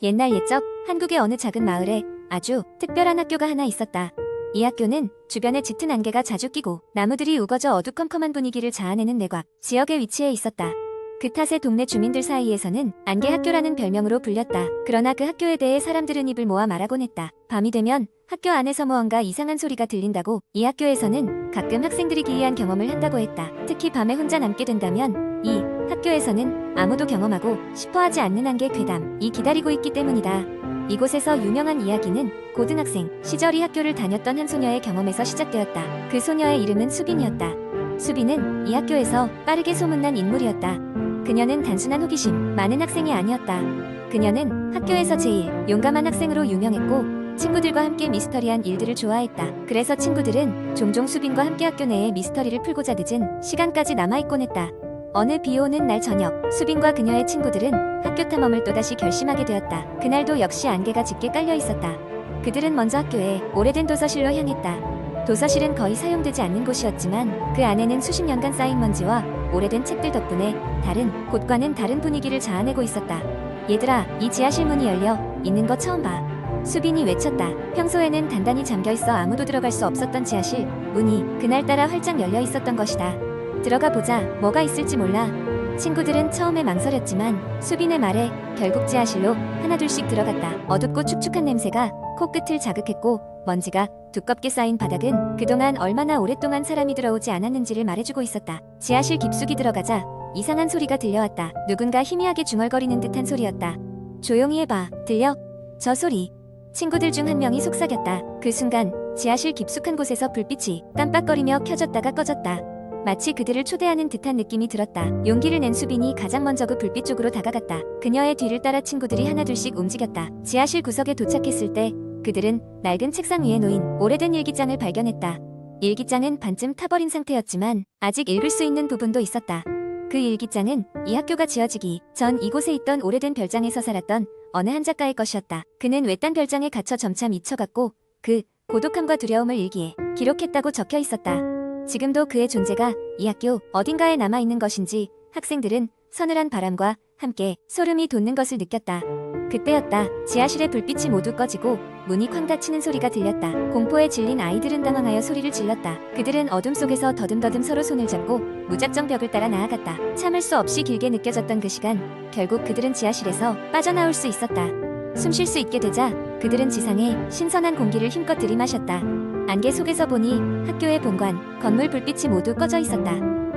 옛날 옛적 한국의 어느 작은 마을에 아주 특별한 학교가 하나 있었다. 이 학교는 주변에 짙은 안개가 자주 끼고 나무들이 우거져 어두컴컴한 분위기를 자아내는 내곽 지역에 위치해 있었다. 그 탓에 동네 주민들 사이에서는 안개학교라는 별명으로 불렸다. 그러나 그 학교에 대해 사람들은 입을 모아 말하곤 했다. 밤이 되면 학교 안에서 무언가 이상한 소리가 들린다고. 이 학교에서는 가끔 학생들이 기이한 경험을 한다고 했다. 특히 밤에 혼자 남게 된다면 이 학교에서는 아무도 경험하고 싶어하지 않는 안개 괴담이 기다리고 있기 때문이다. 이곳에서 유명한 이야기는 고등학생 시절 이 학교를 다녔던 한 소녀의 경험에서 시작되었다. 그 소녀의 이름은 수빈이었다. 수빈은 이 학교에서 빠르게 소문난 인물이었다. 그녀는 단순한 호기심 많은 학생이 아니었다. 그녀는 학교에서 제일 용감한 학생으로 유명했고 친구들과 함께 미스터리한 일들을 좋아했다. 그래서 친구들은 종종 수빈과 함께 학교 내에 미스터리를 풀고자 늦은 시간까지 남아있곤 했다. 어느 비오는 날 저녁, 수빈과 그녀의 친구들은 학교 탐험을 또다시 결심하게 되었다. 그날도 역시 안개가 짙게 깔려 있었다. 그들은 먼저 학교에 오래된 도서실로 향했다. 도서실은 거의 사용되지 않는 곳이었지만 그 안에는 수십 년간 쌓인 먼지와 오래된 책들 덕분에 다른 곳과는 다른 분위기를 자아내고 있었다. 얘들아, 이 지하실 문이 열려 있는 거 처음 봐. 수빈이 외쳤다. 평소에는 단단히 잠겨있어 아무도 들어갈 수 없었던 지하실 문이 그날따라 활짝 열려 있었던 것이다. 들어가 보자. 뭐가 있을지 몰라. 친구들은 처음에 망설였지만 수빈의 말에 결국 지하실로 하나둘씩 들어갔다. 어둡고 축축한 냄새가 코끝을 자극했고 먼지가 두껍게 쌓인 바닥은 그동안 얼마나 오랫동안 사람이 들어오지 않았는지를 말해주고 있었다. 지하실 깊숙이 들어가자 이상한 소리가 들려왔다. 누군가 희미하게 중얼거리는 듯한 소리였다. 조용히 해봐. 들려? 저 소리. 친구들 중 한 명이 속삭였다. 그 순간 지하실 깊숙한 곳에서 불빛이 깜빡거리며 켜졌다가 꺼졌다. 마치 그들을 초대하는 듯한 느낌이 들었다. 용기를 낸 수빈이 가장 먼저 그 불빛 쪽으로 다가갔다. 그녀의 뒤를 따라 친구들이 하나둘씩 움직였다. 지하실 구석에 도착했을 때 그들은 낡은 책상 위에 놓인 오래된 일기장을 발견했다. 일기장은 반쯤 타버린 상태였지만 아직 읽을 수 있는 부분도 있었다. 그 일기장은 이 학교가 지어지기 전 이곳에 있던 오래된 별장에서 살았던 어느 한 작가의 것이었다. 그는 외딴 별장에 갇혀 점차 미쳐갔고 그 고독함과 두려움을 일기에 기록했다고 적혀 있었다. 지금도 그의 존재가 이 학교 어딘가에 남아있는 것인지 학생들은 서늘한 바람과 함께 소름이 돋는 것을 느꼈다. 그때였다. 지하실의 불빛이 모두 꺼지고 문이 쾅 닫히는 소리가 들렸다. 공포에 질린 아이들은 당황하여 소리를 질렀다. 그들은 어둠 속에서 더듬더듬 서로 손을 잡고 무작정 벽을 따라 나아갔다. 참을 수 없이 길게 느껴졌던 그 시간, 결국 그들은 지하실에서 빠져나올 수 있었다. 숨 쉴 수 있게 되자 그들은 지상의 신선한 공기를 힘껏 들이마셨다. 안개 속에서 보니 학교의 본관, 건물 불빛이 모두 꺼져 있었다.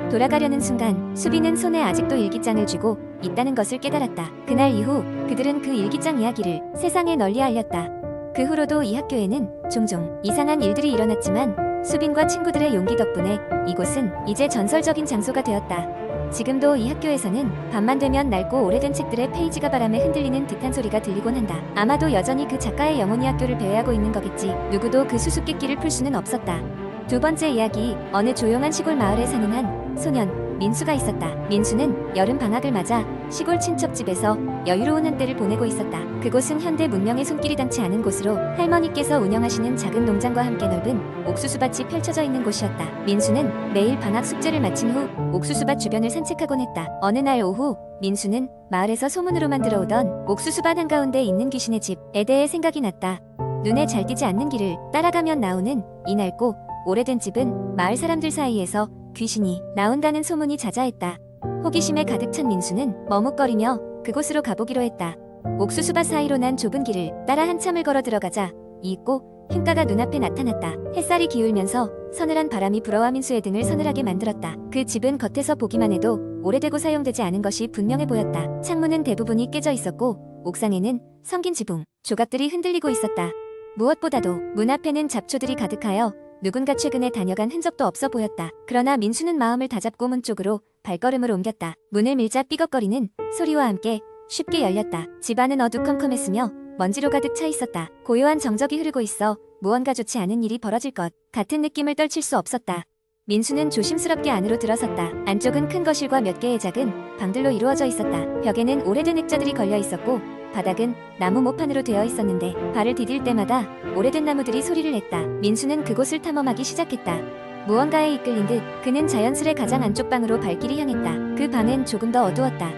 돌아가려는 순간 수빈은 손에 아직도 일기장을 쥐고 있다는 것을 깨달았다. 그날 이후 그들은 그 일기장 이야기를 세상에 널리 알렸다. 그 후로도 이 학교에는 종종 이상한 일들이 일어났지만 수빈과 친구들의 용기 덕분에 이곳은 이제 전설적인 장소가 되었다. 지금도 이 학교에서는 밤만 되면 낡고 오래된 책들의 페이지가 바람에 흔들리는 듯한 소리가 들리곤 한다. 아마도 여전히 그 작가의 영혼이 학교를 배회하고 있는 거겠지. 누구도 그 수수께끼를 풀 수는 없었다. 두 번째 이야기. 어느 조용한 시골 마을에 사는 한 소년 민수가 있었다. 민수는 여름 방학을 맞아 시골 친척집에서 여유로운 한때를 보내고 있었다. 그곳은 현대 문명의 손길이 닿지 않은 곳으로 할머니께서 운영하시는 작은 농장과 함께 넓은 옥수수밭이 펼쳐져 있는 곳이었다. 민수는 매일 방학 숙제를 마친 후 옥수수밭 주변을 산책하곤 했다. 어느 날 오후 민수는 마을에서 소문으로만 들어오던 옥수수밭 한가운데 있는 귀신의 집에 대해 생각이 났다. 눈에 잘 띄지 않는 길을 따라가면 나오는 이 낡고 오래된 집은 마을 사람들 사이에서 귀신이 나온다는 소문이 자자했다. 호기심에 가득 찬 민수는 머뭇거리며 그곳으로 가보기로 했다. 옥수수밭 사이로 난 좁은 길을 따라 한참을 걸어 들어가자 이윽고 흰가가 눈앞에 나타났다. 햇살이 기울면서 서늘한 바람이 불어와 민수의 등을 서늘하게 만들었다. 그 집은 겉에서 보기만 해도 오래되고 사용되지 않은 것이 분명해 보였다. 창문은 대부분이 깨져 있었고 옥상에는 성긴 지붕 조각들이 흔들리고 있었다. 무엇보다도 문 앞에는 잡초들이 가득하여 누군가 최근에 다녀간 흔적도 없어 보였다. 그러나 민수는 마음을 다잡고 문 쪽으로 발걸음을 옮겼다. 문을 밀자 삐걱거리는 소리와 함께 쉽게 열렸다. 집안은 어두컴컴했으며 먼지로 가득 차 있었다. 고요한 정적이 흐르고 있어 무언가 좋지 않은 일이 벌어질 것 같은 느낌을 떨칠 수 없었다. 민수는 조심스럽게 안으로 들어섰다. 안쪽은 큰 거실과 몇 개의 작은 방들로 이루어져 있었다. 벽에는 오래된 액자들이 걸려 있었고 바닥은 나무 모판으로 되어 있었는데 발을 디딜 때마다 오래된 나무들이 소리를 냈다. 민수는 그곳을 탐험하기 시작했다. 무언가에 이끌린 듯 그는 자연스레 가장 안쪽 방으로 발길이 향했다. 그 방은 조금 더 어두웠다.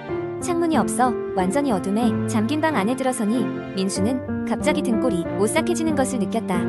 창문이 없어 완전히 어둠에 잠긴 방 안에 들어서니 민수는 갑자기 등골이 오싹해지는 것을 느꼈다.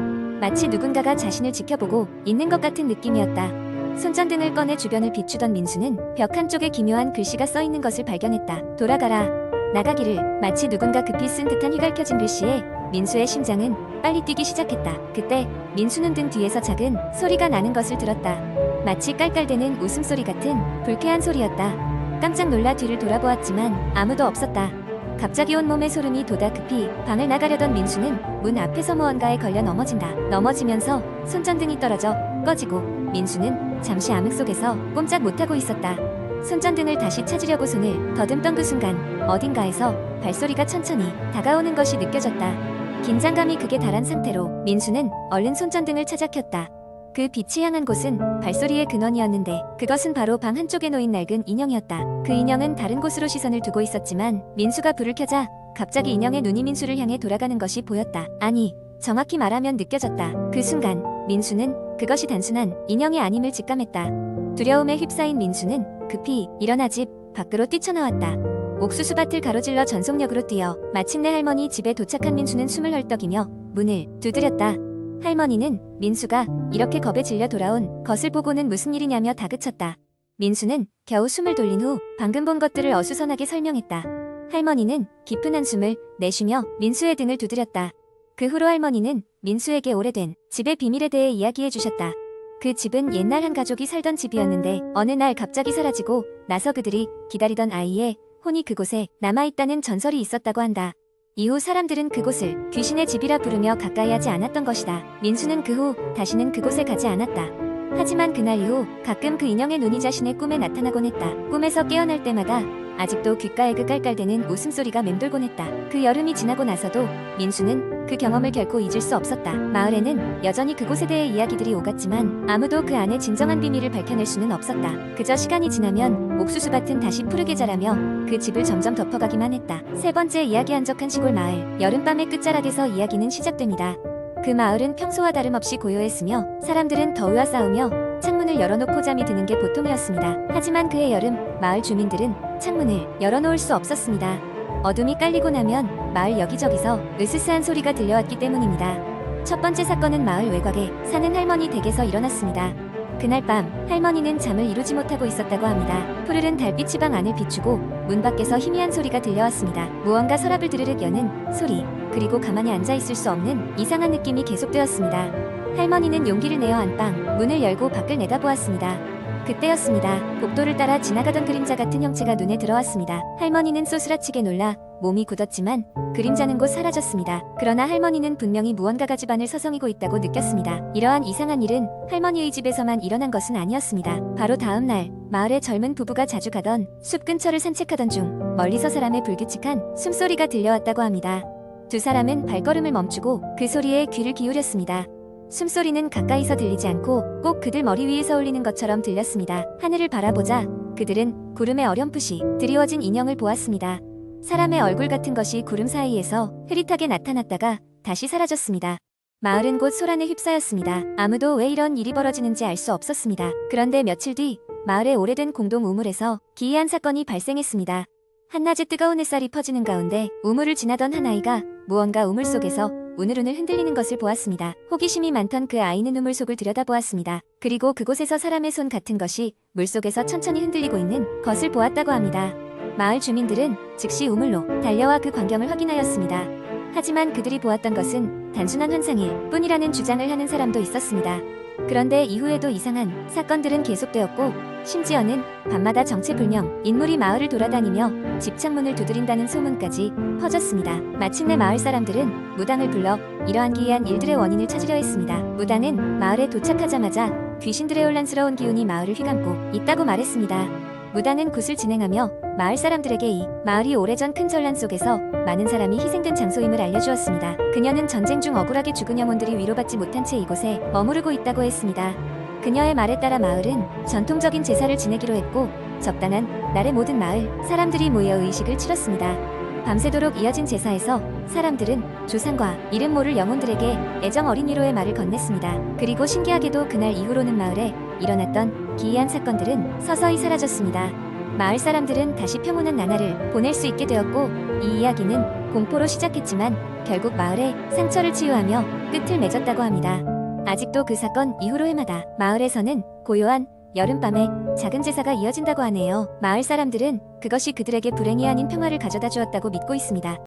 마치 누군가가 자신을 지켜보고 있는 것 같은 느낌이었다. 손전등을 꺼내 주변을 비추던 민수는 벽 한쪽에 기묘한 글씨가 써있는 것을 발견했다. 돌아가라. 나가기를. 마치 누군가 급히 쓴 듯한 휘갈켜진 글씨에 민수의 심장은 빨리 뛰기 시작했다. 그때 민수는 등 뒤에서 작은 소리가 나는 것을 들었다. 마치 깔깔대는 웃음소리 같은 불쾌한 소리였다. 깜짝 놀라 뒤를 돌아보았지만 아무도 없었다. 갑자기 온몸에 소름이 돋아 급히 방을 나가려던 민수는 문 앞에서 무언가에 걸려 넘어진다. 넘어지면서 손전등이 떨어져 꺼지고 민수는 잠시 암흑 속에서 꼼짝 못하고 있었다. 손전등을 다시 찾으려고 손을 더듬던 그 순간 어딘가에서 발소리가 천천히 다가오는 것이 느껴졌다. 긴장감이 극에 달한 상태로 민수는 얼른 손전등을 찾아 켰다. 그 빛이 향한 곳은 발소리의 근원이었는데 그것은 바로 방 한쪽에 놓인 낡은 인형이었다. 그 인형은 다른 곳으로 시선을 두고 있었지만 민수가 불을 켜자 갑자기 인형의 눈이 민수를 향해 돌아가는 것이 보였다. 아니, 정확히 말하면 느껴졌다. 그 순간 민수는 그것이 단순한 인형이 아님을 직감했다. 두려움에 휩싸인 민수는 급히 일어나 집 밖으로 뛰쳐나왔다. 옥수수밭을 가로질러 전속력으로 뛰어 마침내 할머니 집에 도착한 민수는 숨을 헐떡이며 문을 두드렸다. 할머니는 민수가 이렇게 겁에 질려 돌아온 것을 보고는 무슨 일이냐며 다그쳤다. 민수는 겨우 숨을 돌린 후 방금 본 것들을 어수선하게 설명했다. 할머니는 깊은 한숨을 내쉬며 민수의 등을 두드렸다. 그 후로 할머니는 민수에게 오래된 집의 비밀에 대해 이야기해 주셨다. 그 집은 옛날 한 가족이 살던 집이었는데 어느 날 갑자기 사라지고 나서 그들이 기다리던 아이의 혼이 그곳에 남아있다는 전설이 있었다고 한다. 이후 사람들은 그곳을 귀신의 집이라 부르며 가까이 하지 않았던 것이다. 민수는 그 후 다시는 그곳에 가지 않았다. 하지만 그날 이후 가끔 그 인형의 눈이 자신의 꿈에 나타나곤 했다. 꿈에서 깨어날 때마다 아직도 귓가에 그 깔깔대는 웃음소리가 맴돌곤 했다. 그 여름이 지나고 나서도 민수는 그 경험을 결코 잊을 수 없었다. 마을에는 여전히 그곳에 대해 이야기들이 오갔지만 아무도 그 안의 진정한 비밀을 밝혀낼 수는 없었다. 그저 시간이 지나면 옥수수밭은 다시 푸르게 자라며 그 집을 점점 덮어가기만 했다. 세 번째 이야기 한적한 시골 마을. 여름밤의 끝자락에서 이야기는 시작됩니다. 그 마을은 평소와 다름없이 고요했으며 사람들은 더위와 싸우며 창문을 열어놓고 잠이 드는 게 보통이었습니다. 하지만 그해 여름 마을 주민들은 창문을 열어놓을 수 없었습니다. 어둠이 깔리고 나면 마을 여기저기서 으스스한 소리가 들려왔기 때문입니다. 첫 번째 사건은 마을 외곽에 사는 할머니 댁에서 일어났습니다. 그날 밤 할머니는 잠을 이루지 못하고 있었다고 합니다. 푸르른 달빛이 방 안을 비추고 문 밖에서 희미한 소리가 들려왔습니다. 무언가 서랍을 드르륵 여는 소리, 그리고 가만히 앉아있을 수 없는 이상한 느낌이 계속되었습니다. 할머니는 용기를 내어 안방 문을 열고 밖을 내다보았습니다. 그때였습니다. 복도를 따라 지나가던 그림자 같은 형체가 눈에 들어왔습니다. 할머니는 쏘스라치게 놀라 몸이 굳었지만 그림자는 곧 사라졌습니다. 그러나 할머니는 분명히 무언가가 집안을 서성이고 있다고 느꼈습니다. 이러한 이상한 일은 할머니의 집에서만 일어난 것은 아니었습니다. 바로 다음 날 마을의 젊은 부부가 자주 가던 숲 근처를 산책하던 중 멀리서 사람의 불규칙한 숨소리가 들려왔다고 합니다. 두 사람은 발걸음을 멈추고 그 소리에 귀를 기울였습니다. 숨소리는 가까이서 들리지 않고 꼭 그들 머리 위에서 울리는 것처럼 들렸습니다. 하늘을 바라보자 그들은 구름에 어렴풋이 드리워진 인형을 보았습니다. 사람의 얼굴 같은 것이 구름 사이에서 흐릿하게 나타났다가 다시 사라졌습니다. 마을은 곧 소란에 휩싸였습니다. 아무도 왜 이런 일이 벌어지는지 알 수 없었습니다. 그런데 며칠 뒤 마을의 오래된 공동 우물에서 기이한 사건이 발생했습니다. 한낮에 뜨거운 햇살이 퍼지는 가운데 우물을 지나던 한 아이가 무언가 우물 속에서 우늘우늘 흔들리는 것을 보았습니다. 호기심이 많던 그 아이는 우물 속을 들여다보았습니다. 그리고 그곳에서 사람의 손 같은 것이 물속에서 천천히 흔들리고 있는 것을 보았다고 합니다. 마을 주민들은 즉시 우물로 달려와 그 광경을 확인하였습니다. 하지만 그들이 보았던 것은 단순한 환상일 뿐이라는 주장을 하는 사람도 있었습니다. 그런데 이후에도 이상한 사건들은 계속되었고 심지어는 밤마다 정체불명 인물이 마을을 돌아다니며 집 창문을 두드린다는 소문까지 퍼졌습니다. 마침내 마을 사람들은 무당을 불러 이러한 기이한 일들의 원인을 찾으려 했습니다. 무당은 마을에 도착하자마자 귀신들의 혼란스러운 기운이 마을을 휘감고 있다고 말했습니다. 무당은 굿을 진행하며 마을 사람들에게 이 마을이 오래전 큰 전란 속에서 많은 사람이 희생된 장소임을 알려주었습니다. 그녀는 전쟁 중 억울하게 죽은 영혼들이 위로받지 못한 채 이곳에 머무르고 있다고 했습니다. 그녀의 말에 따라 마을은 전통적인 제사를 지내기로 했고 적당한 날에 모든 마을 사람들이 모여 의식을 치렀습니다. 밤새도록 이어진 제사에서 사람들은 조상과 이름 모를 영혼들에게 애정 어린 위로의 말을 건넸습니다. 그리고 신기하게도 그날 이후로는 마을에 일어났던 기이한 사건들은 서서히 사라졌습니다. 마을 사람들은 다시 평온한 나날을 보낼 수 있게 되었고, 이 이야기는 공포로 시작했지만 결국 마을에 상처를 치유하며 끝을 맺었다고 합니다. 아직도 그 사건 이후로 해마다 마을에서는 고요한 여름밤에 작은 제사가 이어진다고 하네요. 마을 사람들은 그것이 그들에게 불행이 아닌 평화를 가져다 주었다고 믿고 있습니다.